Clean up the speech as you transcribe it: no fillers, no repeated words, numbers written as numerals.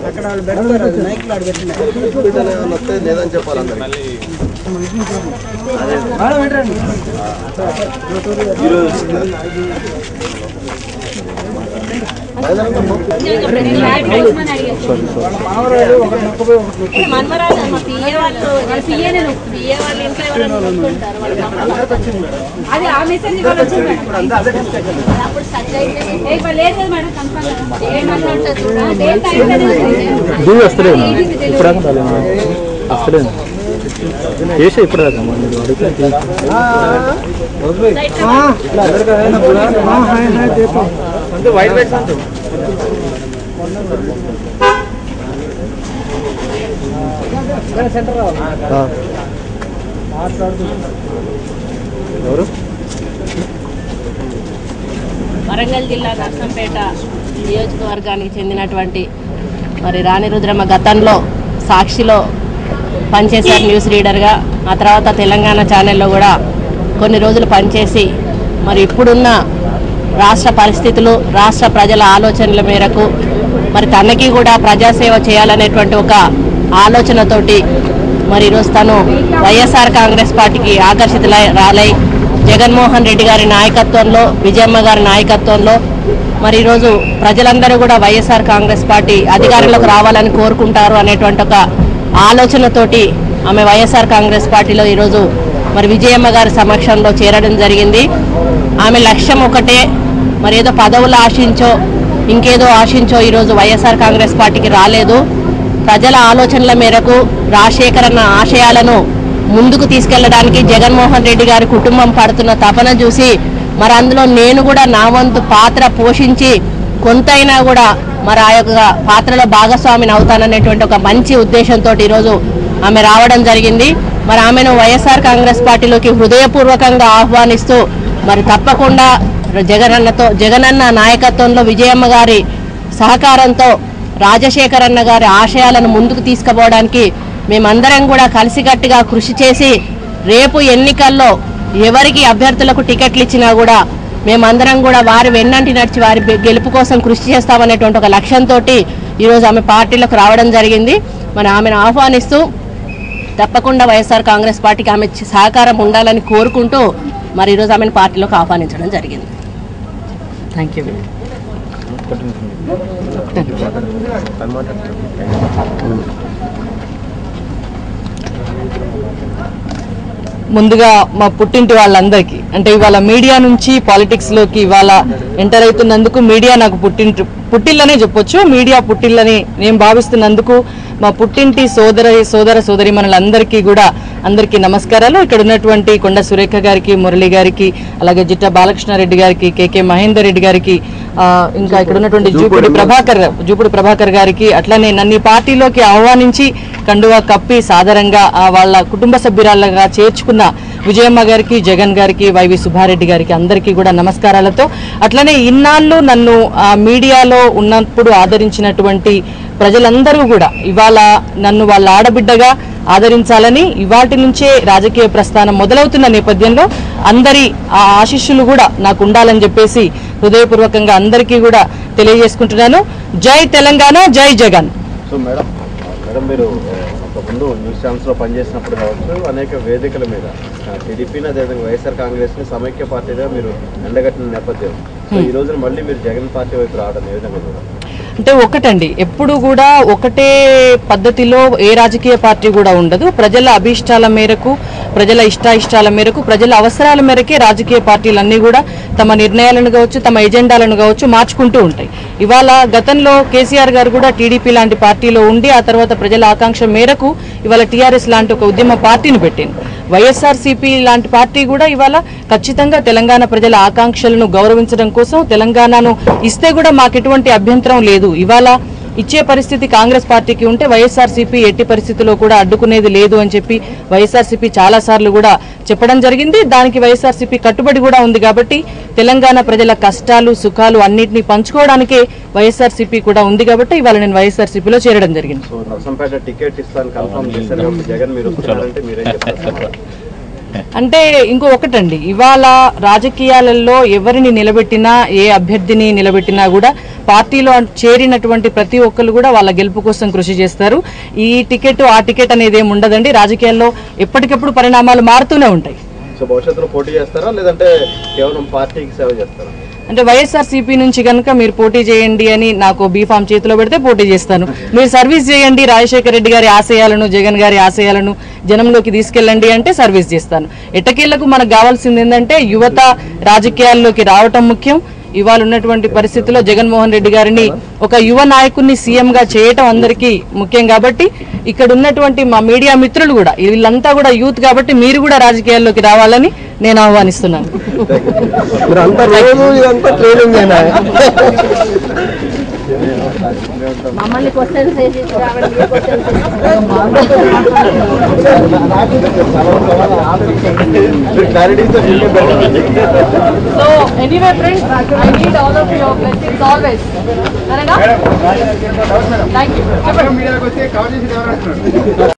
అక్కడ వాళ్ళు పెడతారు మైక్లో వస్తే లేదని చెప్పాలి ఇప్పుడు వరంగల్ జిల్లా నర్సంపేట నియోజకవర్గానికి చెందినటువంటి మరి రాణి రుద్రమ్మ గతంలో సాక్షిలో పనిచేశారు న్యూస్ రీడర్గా. ఆ తర్వాత తెలంగాణ ఛానల్లో కూడా కొన్ని రోజులు పనిచేసి మరి ఇప్పుడున్న రాష్ట్ర పరిస్థితులు, రాష్ట్ర ప్రజల ఆలోచనల మేరకు మరి తనకి కూడా ప్రజాసేవ చేయాలనేటువంటి ఒక ఆలోచనతోటి మరి ఈరోజు తను వైఎస్ఆర్ కాంగ్రెస్ పార్టీకి ఆకర్షితులై జగన్మోహన్ రెడ్డి గారి నాయకత్వంలో, విజయమ్మ గారి నాయకత్వంలో మరి ఈరోజు ప్రజలందరూ కూడా వైఎస్ఆర్ కాంగ్రెస్ పార్టీ అధికారంలోకి రావాలని కోరుకుంటారు అనేటువంటి ఒక ఆలోచనతోటి ఆమె వైఎస్ఆర్ కాంగ్రెస్ పార్టీలో ఈరోజు మరి విజయమ్మ గారి సమక్షంలో చేరడం జరిగింది. ఆమె లక్ష్యం ఒకటే, మరి ఏదో పదవులు ఆశించో ఇంకేదో ఆశించో ఈరోజు వైఎస్ఆర్ కాంగ్రెస్ పార్టీకి రాలేదు. ప్రజల ఆలోచనల మేరకు రాజశేఖరన్న ఆశయాలను ముందుకు తీసుకెళ్లడానికి జగన్మోహన్ రెడ్డి గారి కుటుంబం పడుతున్న తపన చూసి మరి అందులో నేను కూడా నా వంతు పాత్ర పోషించి కొంతైనా కూడా మరి ఆ యొక్క పాత్రలో భాగస్వామిని అవుతాననేటువంటి ఒక మంచి ఉద్దేశంతో ఈరోజు ఆమె రావడం జరిగింది. మరి ఆమెను వైఎస్ఆర్ కాంగ్రెస్ పార్టీలోకి హృదయపూర్వకంగా ఆహ్వానిస్తూ మరి తప్పకుండా జగనన్న నాయకత్వంలో విజయమ్మ గారి సహకారంతో రాజశేఖరన్న గారి ఆశయాలను ముందుకు తీసుకుపోవడానికి మేమందరం కూడా కలిసికట్టుగా కృషి చేసి రేపు ఎన్నికల్లో ఎవరికి అభ్యర్థులకు టికెట్లు ఇచ్చినా కూడా మేమందరం కూడా వారి వెన్నంటి నడిచి వారి గెలుపు కోసం కృషి చేస్తామనేటువంటి ఒక లక్ష్యంతో ఈరోజు ఆమె పార్టీలకు రావడం జరిగింది. మరి ఆమెను ఆహ్వానిస్తూ తప్పకుండా వైఎస్ఆర్ కాంగ్రెస్ పార్టీకి ఆమె సహకారం ఉండాలని కోరుకుంటూ మరి ఈరోజు ఆమెను పార్టీలోకి ఆహ్వానించడం జరిగింది. Thank you. ముందుగా మా పుట్టింటి వాళ్ళందరికీ, అంటే ఇవాళ మీడియా నుంచి పాలిటిక్స్లోకి ఇవాళ ఎంటర్ అవుతున్నందుకు మీడియా నాకు పుట్టిల్లనే చెప్పొచ్చు. మీడియా పుట్టిల్లని నేను భావిస్తున్నందుకు మా పుట్టింటి సోదర సోదరీమణులందరికీ కూడా అందరికీ నమస్కారాలు. ఇక్కడ ఉన్నటువంటి కొండ సురేఖ గారికి, మురళి గారికి, అలాగే జిట్ట బాలకృష్ణారెడ్డి గారికి, కేకే మహేందర్ రెడ్డి గారికి, ఇంకా ఇక్కడ ఉన్నటువంటి జూపుడు ప్రభాకర్ గారికి, అట్లనే నన్ను పార్టీలోకి ఆహ్వానించి కండువా కప్పి సాధారణంగా వాళ్ళ కుటుంబ సభ్యురాలుగా చేర్చుకున్న విజయమ్మ గారికి, జగన్ గారికి, వైవి సుబ్బారెడ్డి గారికి అందరికీ కూడా నమస్కారాలతో, అట్లనే ఇన్నాళ్ళు నన్ను మీడియాలో ఉన్నప్పుడు ఆదరించినటువంటి ప్రజలందరూ కూడా ఇవాళ నన్ను వాళ్ళ ఆడబిడ్డగా ఆదరించాలని, ఇవాటి నుంచే రాజకీయ ప్రస్థానం మొదలవుతున్న నేపథ్యంలో అందరి ఆ ఆశీస్సులు కూడా నాకు ఉండాలని చెప్పేసి హృదయపూర్వకంగా అందరికీ కూడా తెలియజేసుకుంటున్నాను. జై తెలంగాణ, జై జగన్. సో మేడం మీరు ముందు న్యూస్ ఛానల్స్లో పనిచేసినప్పుడు కావచ్చు, అనేక వేదికల మీద టీడీపీని అదేవిధంగా వైఎస్ఆర్ కాంగ్రెస్ని సమైక్య పార్టీగా మీరు ఎండగట్టిన నేపథ్యం, సో ఈ రోజున మళ్ళీ మీరు జగన్ పార్టీ వైపు రావడం ఏ విధంగా చూడాలి? అంటే ఒకటండి, ఎప్పుడు కూడా ఒకటే పద్ధతిలో ఏ రాజకీయ పార్టీ కూడా ఉండదు. ప్రజల అభీష్టాల మేరకు, ప్రజల ఇష్టాయిష్టాల మేరకు, ప్రజల అవసరాల మేరకే రాజకీయ పార్టీలన్నీ కూడా తమ నిర్ణయాలను కావచ్చు, తమ ఎజెండాలను కావచ్చు మార్చుకుంటూ ఉంటాయి. ఇవాళ గతంలో కేసీఆర్ గారు కూడా టీడీపీ లాంటి పార్టీలో ఉండి ఆ తర్వాత ప్రజల ఆకాంక్ష మేరకు ఇవాళ టీఆర్ఎస్ లాంటి ఒక ఉద్యమ పార్టీని పెట్టింది. వైఎస్ఆర్సీపీ లాంటి పార్టీ కూడా ఇవాళ ఖచ్చితంగా తెలంగాణ ప్రజల ఆకాంక్షలను గౌరవించడం కోసం తెలంగాణను ఇస్తే కూడా మాకు ఎటువంటి అభ్యంతరం లేదు. ఇవాళ ఇచ్చే పరిస్థితి కాంగ్రెస్ పార్టీకి ఉంటే వైఎస్ఆర్సీపీ ఎట్టి పరిస్థితిలో కూడా అడ్డుకునేది లేదు అని చెప్పి వైఎస్ఆర్సీపీ చాలా సార్లు కూడా చెప్పడం జరిగింది. దానికి వైఎస్ఆర్సీపీ కట్టుబడి కూడా ఉంది. కాబట్టి తెలంగాణ ప్రజల కష్టాలు సుఖాలు అన్నింటినీ పంచుకోవడానికే వైఎస్ఆర్సీపీ కూడా ఉంది. కాబట్టి ఇవాళ నేను వైఎస్ఆర్సీపీలో చేరడం జరిగింది. అంటే ఇంకో ఒకటండి, ఇవాళ రాజకీయాలలో ఎవరిని నిలబెట్టినా ఏ అభ్యర్థిని నిలబెట్టినా కూడా పార్టీలో చేరినటువంటి ప్రతి ఒక్కరు కూడా వాళ్ళ గెలుపు కోసం కృషి చేస్తారు. ఈ టికెట్ ఆ టికెట్ అనేది ఏమి ఉండదండి. రాజకీయాల్లో ఎప్పటికప్పుడు పరిణామాలు మారుతూనే ఉంటాయి. భవిష్యత్తులో పోటీ చేస్తారా లేదంటే కేవలం పార్టీకి సేవ చేస్తారా? అంటే వైఎస్ఆర్సీపీ నుంచి కనుక మీరు పోటీ చేయండి అని నాకు బీఫామ్ చేతిలో పెడితే పోటీ చేస్తాను. మీరు సర్వీస్ చేయండి, రాజశేఖర రెడ్డి గారి ఆశయాలను జగన్ గారి ఆశయాలను జనంలోకి తీసుకెళ్ళండి అంటే సర్వీస్ చేస్తాను. ఎట్టకేళ్లకు మనకు కావాల్సింది ఏంటంటే యువత రాజకీయాల్లోకి రావటం ముఖ్యం. ఇవాళ ఉన్నటువంటి పరిస్థితుల్లో జగన్మోహన్ రెడ్డి గారిని ఒక యువ నాయకుడిని సీఎంగా చేయటం అందరికీ ముఖ్యం. కాబట్టి ఇక్కడ ఉన్నటువంటి మా మీడియా మిత్రులు కూడా వీళ్ళంతా కూడా యూత్ కాబట్టి మీరు కూడా రాజకీయాల్లోకి రావాలని నేను ఆహ్వానిస్తున్నాను. మమ్మల్ని క్వశ్చన్స్ వేసి So anyway friends, I need all of your blessings always. Thank you.